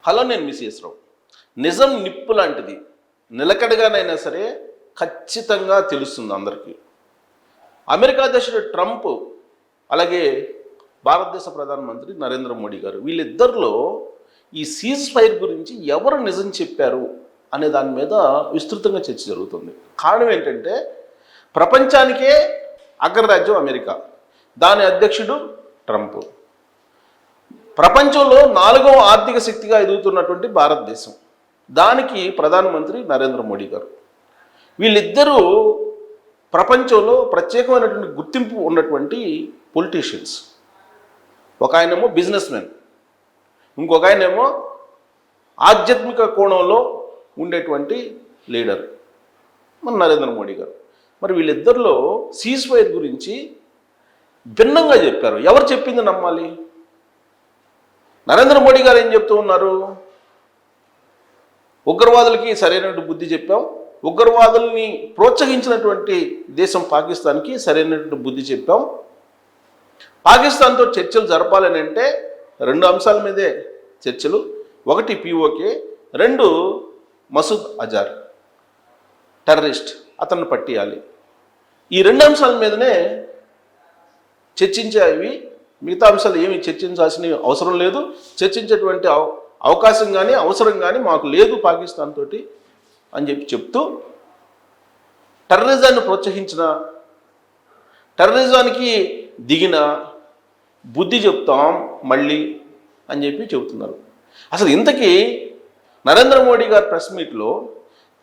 Hello, నేను miss రావు. నిజం నిప్పు లాంటిది, నిలకడగానైనా సరే ఖచ్చితంగా తెలుస్తుంది అందరికీ. అమెరికా అధ్యక్షుడు ట్రంప్, అలాగే భారతదేశ ప్రధానమంత్రి నరేంద్ర మోడీ గారు, వీళ్ళిద్దరిలో ఈ సీజ్ ఫైర్ గురించి ఎవరు నిజం చెప్పారు అనే దాని మీద విస్తృతంగా చర్చ జరుగుతుంది. కారణం ఏంటంటే, ప్రపంచానికే అగ్రరాజ్యం అమెరికా, దాని అధ్యక్షుడు ట్రంప్. ప్రపంచంలో 4వ ఆర్థిక శక్తిగా ఎదుగుతున్నటువంటి భారతదేశం, దానికి ప్రధానమంత్రి నరేంద్ర మోడీ గారు. వీళ్ళిద్దరూ ప్రపంచంలో ప్రత్యేకమైనటువంటి గుర్తింపు ఉన్నటువంటి పొలిటీషియన్స్. ఒక ఆయనేమో బిజినెస్ మ్యాన్, ఇంకొక ఆయనేమో ఆధ్యాత్మిక కోణంలో ఉండేటువంటి లీడర్ మన నరేంద్ర మోడీ గారు. మరి వీళ్ళిద్దరిలో సీజ్ ఫైర్ గురించి భిన్నంగా చెప్పారు. ఎవరు చెప్పింది నమ్మాలి? నరేంద్ర మోడీ గారు ఏం చెప్తూ ఉన్నారు? ఉగ్రవాదులకి సరైనటువంటి బుద్ధి చెప్పాం, ఉగ్రవాదుల్ని ప్రోత్సహించినటువంటి దేశం పాకిస్తాన్కి సరైనటువంటి బుద్ధి చెప్పాం. పాకిస్తాన్తో చర్చలు జరపాలని అంటే 2 అంశాల మీదే చర్చలు. 1 POK, 2 మసూద్ అజార్ టెర్రరిస్ట్, అతన్ని పట్టియాలి. ఈ 2 అంశాల మీదనే చర్చించేవి. మిగతా అంశాలు ఏమి చర్చించాల్సిన అవసరం లేదు, చర్చించేటువంటి అవకాశం కానీ అవసరం కానీ మాకు లేదు పాకిస్తాన్ తోటి అని చెప్తూ, టెర్రరిజాన్ని ప్రోత్సహించిన, టెర్రరిజానికి దిగిన బుద్ధి చెప్తాం మళ్ళీ అని చెబుతున్నారు. అసలు ఇంతకీ నరేంద్ర మోడీ గారి ప్రెస్ మీట్లో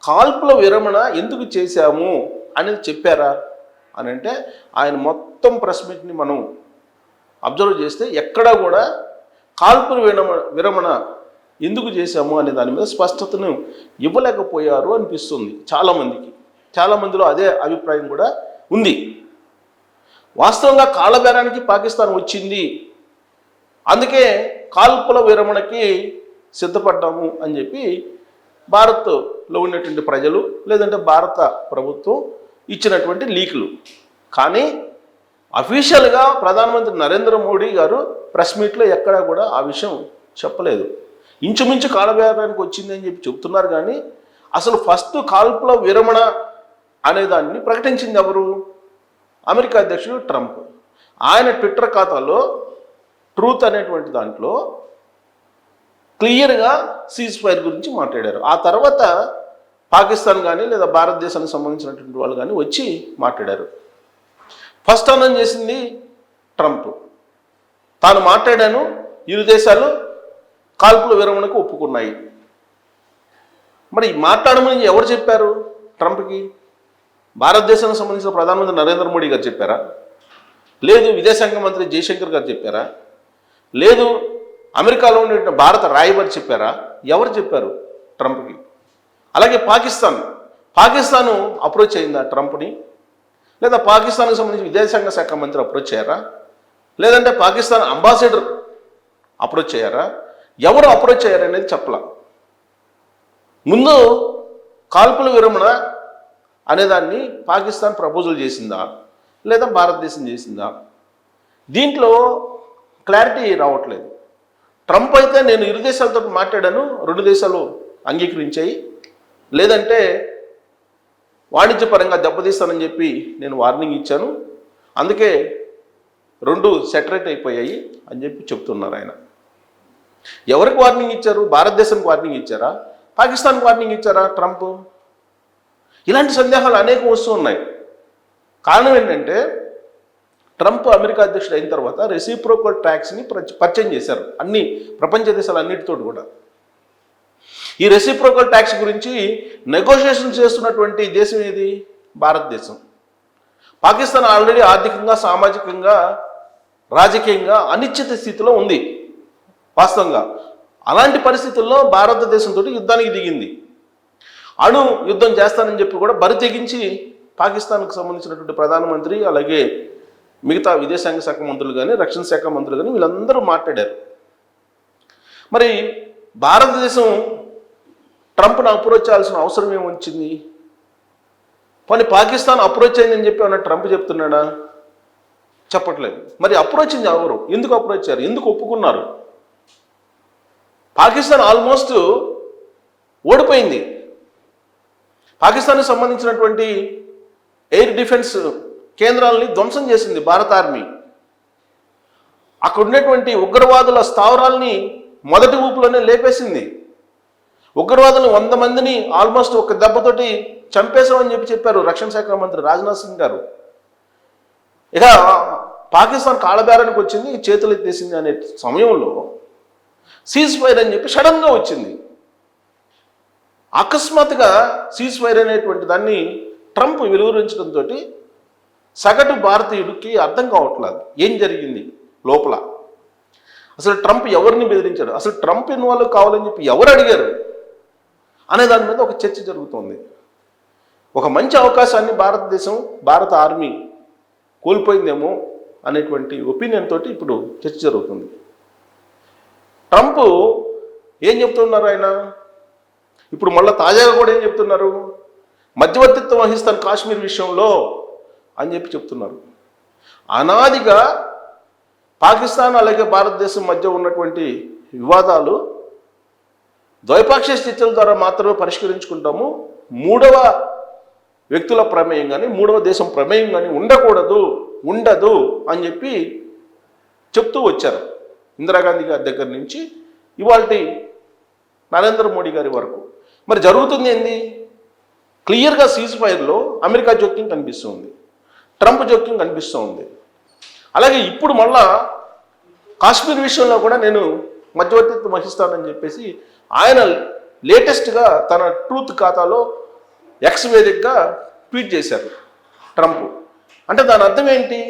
కాల్పుల విరమణ ఎందుకు చేశాము అనేది చెప్పారా అని అంటే, ఆయన మొత్తం ప్రెస్ మీట్ని మనం అబ్జర్వ్ చేస్తే ఎక్కడా కూడా కాల్పుల విరమణ ఎందుకు చేశాము అనే దాని మీద స్పష్టతను ఇవ్వలేకపోయారు అనిపిస్తుంది చాలామందికి. చాలామందిలో అదే అభిప్రాయం కూడా ఉంది. వాస్తవంగా కాళ్ళబేరానికి పాకిస్తాన్ వచ్చింది, అందుకే కాల్పుల విరమణకి సిద్ధపడ్డాము అని చెప్పి భారత్లో ఉన్నటువంటి ప్రజలు, లేదంటే భారత ప్రభుత్వం ఇచ్చినటువంటి లీకులు. కానీ అఫీషియల్గా ప్రధానమంత్రి నరేంద్ర మోడీ గారు ప్రెస్ మీట్లో ఎక్కడా కూడా ఆ విషయం చెప్పలేదు. ఇంచుమించు కాలబేరానికి వచ్చింది అని చెప్తున్నారు. కానీ అసలు ఫస్ట్ కాల్పుల విరమణ అనేదాన్ని ప్రకటించింది ఎవరు? అమెరికా అధ్యక్షుడు ట్రంప్. ఆయన ట్విట్టర్ ఖాతాలో ట్రూత్ అనేటువంటి దాంట్లో క్లియర్గా సీజ్ ఫైర్ గురించి మాట్లాడారు. ఆ తర్వాత పాకిస్తాన్ కానీ లేదా భారతదేశానికి సంబంధించినటువంటి వాళ్ళు కానీ వచ్చి మాట్లాడారు. ఫస్ట్ అనౌన్స్ చేసింది ట్రంప్. తాను మాట్లాడాను, ఇరు దేశాలు కాల్పుల విరమణకు ఒప్పుకున్నాయి. మరి మాట్లాడమని ఎవరు చెప్పారు ట్రంప్కి? భారతదేశానికి సంబంధించిన ప్రధానమంత్రి నరేంద్ర మోడీ గారు చెప్పారా? లేదు విదేశాంగ మంత్రి జయశంకర్ గారు చెప్పారా? లేదు అమెరికాలో ఉండే భారత రాయబారి చెప్పారా? ఎవరు చెప్పారు ట్రంప్కి? అలాగే పాకిస్తాను అప్రోచ్ అయిందా ట్రంప్ని? లేదా పాకిస్తాన్కి సంబంధించి విదేశాంగ శాఖ మంత్రి అప్రోచ్ అయ్యారా? లేదంటే పాకిస్తాన్ అంబాసిడర్ అప్రోచ్ అయ్యారా? ఎవరు అప్రోచ్ అయ్యారనేది చెప్పలా. ముందు కాల్పుల విరమణ అనేదాన్ని పాకిస్తాన్ ప్రపోజల్ చేసిందా లేదా భారతదేశం చేసిందా? దీంట్లో క్లారిటీ రావట్లేదు. ట్రంప్ అయితే నేను ఇరు దేశాలతో మాట్లాడాను, 2 దేశాలు అంగీకరించాయి, లేదంటే వాణిజ్యపరంగా దెబ్బతీస్తానని చెప్పి నేను వార్నింగ్ ఇచ్చాను, అందుకే 2 సెటరేట్ అయిపోయాయి అని చెప్తున్నారు ఆయన. ఎవరికి వార్నింగ్ ఇచ్చారు? భారతదేశానికి వార్నింగ్ ఇచ్చారా? పాకిస్తాన్కి వార్నింగ్ ఇచ్చారా ట్రంప్? ఇలాంటి సందేహాలు అనేకం వస్తూ ఉన్నాయి. కారణం ఏంటంటే, ట్రంప్ అమెరికా అధ్యక్షుడు అయిన తర్వాత రెసిప్రోకల్ ట్యాక్స్ని పరిచయం చేశారు అన్ని ప్రపంచ దేశాలు అన్నిటితో కూడా. ఈ రెసిప్రోకల్ ట్యాక్స్ గురించి నెగోషియేషన్ చేస్తున్నటువంటి దేశం ఏది? భారతదేశం. పాకిస్తాన్ ఆల్రెడీ ఆర్థికంగా, సామాజికంగా, రాజకీయంగా అనిశ్చిత స్థితిలో ఉంది వాస్తవంగా. అలాంటి పరిస్థితుల్లో భారతదేశంతో యుద్ధానికి దిగింది. అణు యుద్ధం చేస్తానని చెప్పి కూడా బరి తెగించి పాకిస్తాన్కు సంబంధించినటువంటి ప్రధానమంత్రి, అలాగే మిగతా విదేశాంగ శాఖ మంత్రులు కానీ, రక్షణ శాఖ మంత్రులు కానీ వీళ్ళందరూ మాట్లాడారు. మరి భారతదేశం ట్రంప్ను అప్రోచ్ చేయాల్సిన అవసరం ఏమొచ్చింది? పోనీ పాకిస్తాన్ అప్రోచ్ అయిందని చెప్పి ఏమన్నా ట్రంప్ చెప్తున్నాడా? చెప్పట్లేదు. మరి అప్రోచ్ ఎవరు? ఎందుకు అప్రోచ్ అయ్యారు? ఎందుకు ఒప్పుకున్నారు? పాకిస్తాన్ ఆల్మోస్ట్ ఓడిపోయింది. పాకిస్తాన్కి సంబంధించినటువంటి ఎయిర్ డిఫెన్స్ కేంద్రాలని ధ్వంసం చేసింది భారత ఆర్మీ. అక్కడ ఉన్నటువంటి ఉగ్రవాదుల స్థావరాల్ని మొదటి ఊపులోనే లేపేసింది. ఉగ్రవాదులు 100 మందిని ఆల్మోస్ట్ ఒక దెబ్బతోటి చంపేశామని చెప్పారు రక్షణ శాఖ మంత్రి రాజ్నాథ్ సింగ్ గారు. ఇక పాకిస్తాన్ కాళ్ళబేరానికి వచ్చింది, చేతులు ఎత్తేసింది అనే సమయంలో సీజ్ ఫైర్ అని చెప్పి సడన్గా వచ్చింది. అకస్మాత్తుగా సీజ్ ఫైర్ అనేటువంటి దాన్ని ట్రంప్ వెలువరించడంతో సగటు భారతీయుడికి అర్థం కావట్లేదు ఏం జరిగింది లోపల. అసలు ట్రంప్ ఎవరిని బెదిరించాడు, అసలు ట్రంప్ ఇన్వాల్వ్ కావాలని చెప్పి ఎవరు అడిగారు అనే దాని మీద ఒక చర్చ జరుగుతోంది. ఒక మంచి అవకాశాన్ని భారత ఆర్మీ కోల్పోయిందేమో అనేటువంటి ఒపీనియన్ తోటి ఇప్పుడు చర్చ జరుగుతుంది. ట్రంప్ ఏం చెప్తున్నారు ఆయన ఇప్పుడు మళ్ళీ తాజాగా కూడా ఏం చెప్తున్నారు, మధ్యవర్తిత్వం వహిస్తాను కాశ్మీర్ విషయంలో అని చెప్పి చెప్తున్నారు. అనాదిగా పాకిస్తాన్ అలాగే భారతదేశం మధ్య ఉన్నటువంటి వివాదాలు ద్వైపాక్షిక చర్చల ద్వారా మాత్రమే పరిష్కరించుకుంటాము, మూడవ వ్యక్తుల ప్రమేయం కానీ మూడవ దేశం ప్రమేయం కానీ ఉండదు అని చెప్పి చెప్తూ వచ్చారు. ఇందిరాగాంధీ గారి దగ్గర నుంచి ఇవాల్టి నరేంద్ర మోడీ గారి వరకు. మరి జరుగుతుంది ఏంది, క్లియర్గా సీజ్ ఫైర్లో అమెరికా జోక్యం కనిపిస్తుంది, ట్రంప్ జోక్యం కనిపిస్తుంది. అలాగే ఇప్పుడు మళ్ళా కాశ్మీర్ విషయంలో కూడా నేను మధ్యవర్తిత్వం వహిస్తానని చెప్పేసి ఆయన లేటెస్ట్గా తన ట్రూత్ ఖాతాలో ఎక్స్ వేదికగా ట్వీట్ చేశారు ట్రంప్. అంటే దాని అర్థం ఏంటి,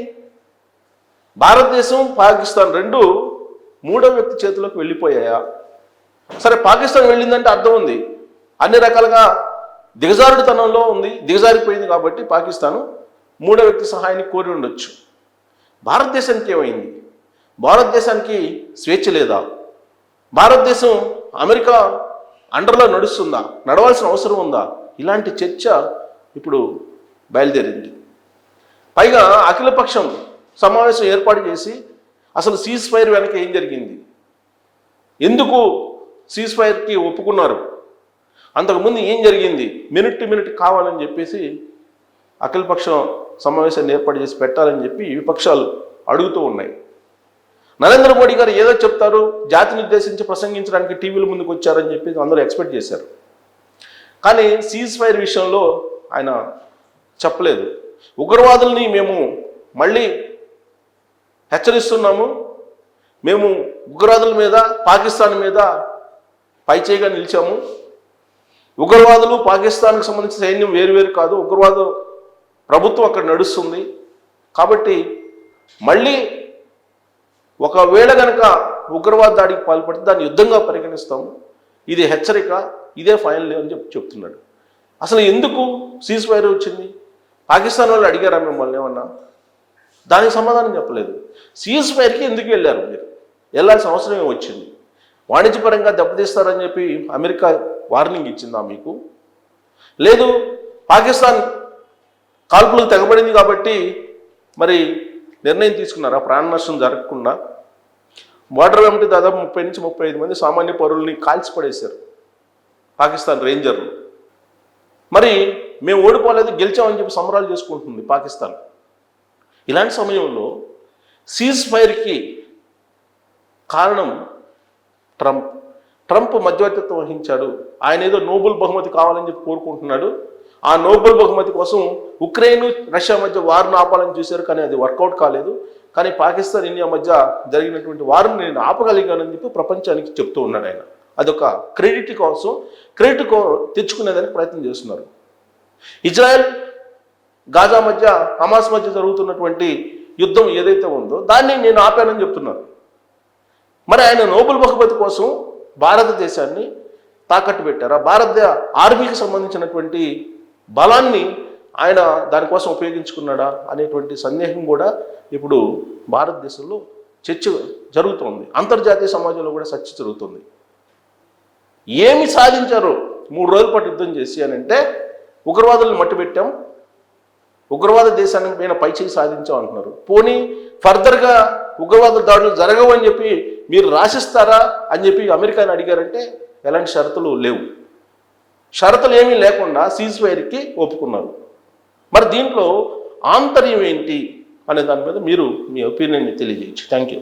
భారతదేశం పాకిస్తాన్ రెండు మూడో వ్యక్తి చేతిలోకి వెళ్ళిపోయాయా? సరే పాకిస్తాన్ వెళ్ళిందంటే అర్థం ఉంది, అన్ని రకాలుగా దిగజారుడుతనంలో ఉంది, దిగజారిపోయింది కాబట్టి పాకిస్తాను మూడో వ్యక్తి సహాయాన్ని కోరి ఉండొచ్చు. భారతదేశానికి ఏమైంది, భారతదేశానికి స్వేచ్ఛ లేదా, భారతదేశం అమెరికా అండర్లో నడుస్తుందా, నడవాల్సిన అవసరం ఉందా, ఇలాంటి చర్చ ఇప్పుడు బయలుదేరింది. పైగా అఖిలపక్షం సమావేశం ఏర్పాటు చేసి అసలు సీజ్ ఫైర్ వెనక ఏం జరిగింది, ఎందుకు సీజ్ ఫైర్కి ఒప్పుకున్నారు, అంతకుముందు ఏం జరిగింది, మినిట్ టు మినిట్ కావాలని చెప్పేసి అఖిలపక్షం సమావేశాన్ని ఏర్పాటు చేసి పెట్టాలని చెప్పి విపక్షాలు అడుగుతూ ఉన్నాయి. నరేంద్ర మోడీ గారు ఏదో చెప్తారు, జాతిని ఉద్దేశించి ప్రసంగించడానికి టీవీల ముందుకు వచ్చారని చెప్పి అందరూ ఎక్స్పెక్ట్ చేశారు. కానీ సీజ్ ఫైర్ విషయంలో ఆయన చెప్పలేదు. ఉగ్రవాదుల్ని మేము మళ్ళీ హెచ్చరిస్తున్నాము, మేము ఉగ్రవాదుల మీద పాకిస్తాన్ మీద పైచేయిగా నిలిచాము, ఉగ్రవాదులు పాకిస్తాన్కి సంబంధించిన సైన్యం వేరువేరు కాదు, ఉగ్రవాద ప్రభుత్వం అక్కడ నడుస్తుంది కాబట్టి మళ్ళీ ఒకవేళ కనుక ఉగ్రవాద దాడికి పాల్పడితే దాన్ని యుద్ధంగా పరిగణిస్తాము, ఇది హెచ్చరిక, ఇదే ఫైనల్ అని చెప్తున్నాడు. అసలు ఎందుకు సీజ్ ఫైర్ వచ్చింది, పాకిస్తాన్ వాళ్ళు అడిగారా మిమ్మల్ని ఏమన్నా, దానికి సమాధానం చెప్పలేదు. సీజ్ ఫైర్కి ఎందుకు వెళ్ళారు మీరు, వెళ్ళాల్సిన అవసరం వచ్చింది, వాణిజ్యపరంగా దెబ్బతీస్తారని చెప్పి అమెరికా వార్నింగ్ ఇచ్చిందా మీకు, లేదు పాకిస్తాన్ కాల్పులకు తెగబడింది కాబట్టి మరి నిర్ణయం తీసుకున్నారా ప్రాణ నష్టం జరగకుండా. బార్డర్ వెంబడి దాదాపు 30 నుంచి 35 మంది సామాన్య పౌరుల్ని కాల్చిపడేశారు పాకిస్తాన్ రేంజర్లు. మరి మేము ఓడిపోలేదు గెలిచామని చెప్పి సంబరాలు చేసుకుంటుంది పాకిస్తాన్. ఇలాంటి సమయంలో సీజ్ ఫైర్కి కారణం ట్రంప్ మధ్యవర్తిత్వం వహించాడు. ఆయన ఏదో నోబెల్ బహుమతి కావాలని చెప్పి కోరుకుంటున్నాడు. ఆ నోబెల్ బహుమతి కోసం ఉక్రెయిన్ రష్యా మధ్య వార్ను ఆపాలని చూశారు, కానీ అది వర్కౌట్ కాలేదు. కానీ పాకిస్తాన్ ఇండియా మధ్య జరిగినటువంటి వార్ని నేను ఆపగలిగానని చెప్పి ప్రపంచానికి చెప్తూ ఉన్నాడు ఆయన. అదొక క్రెడిట్ కోసం తెచ్చుకునేదానికి ప్రయత్నం చేస్తున్నారు. ఇజ్రాయెల్ గాజా మధ్య హమాస్ మధ్య జరుగుతున్నటువంటి యుద్ధం ఏదైతే ఉందో దాన్ని నేను ఆపానని చెప్తున్నారు. మరి ఆయన నోబెల్ బహుమతి కోసం భారతదేశాన్ని తాకట్టు పెట్టారా, భారత ఆర్మీకి సంబంధించినటువంటి బలాన్ని ఆయన దానికోసం ఉపయోగించుకున్నాడా అనేటువంటి సందేహం కూడా ఇప్పుడు భారతదేశంలో చర్చ జరుగుతోంది, అంతర్జాతీయ సమాజంలో కూడా చర్చ జరుగుతుంది. ఏమి సాధించారు 3 రోజుల పాటు యుద్ధం చేసి అని అంటే, ఉగ్రవాదులను మట్టిపెట్టాం, ఉగ్రవాద దేశానికి పైన పైచేయి సాధించాం అంటున్నారు. పోనీ ఫర్దర్గా ఉగ్రవాద దాడులు జరగవు అని చెప్పి మీరు రాసిస్తారా అని చెప్పి అమెరికాని అడిగారంటే ఎలాంటి షరతులు లేవు. షరతులు ఏమీ లేకుండా సీజ్ ఫైర్కి ఒప్పుకున్నారు. మరి దీంట్లో ఆంతర్యం ఏంటి అనే దాని మీద మీరు మీ ఒపీనియన్ని తెలియజేయచ్చు. Thank you.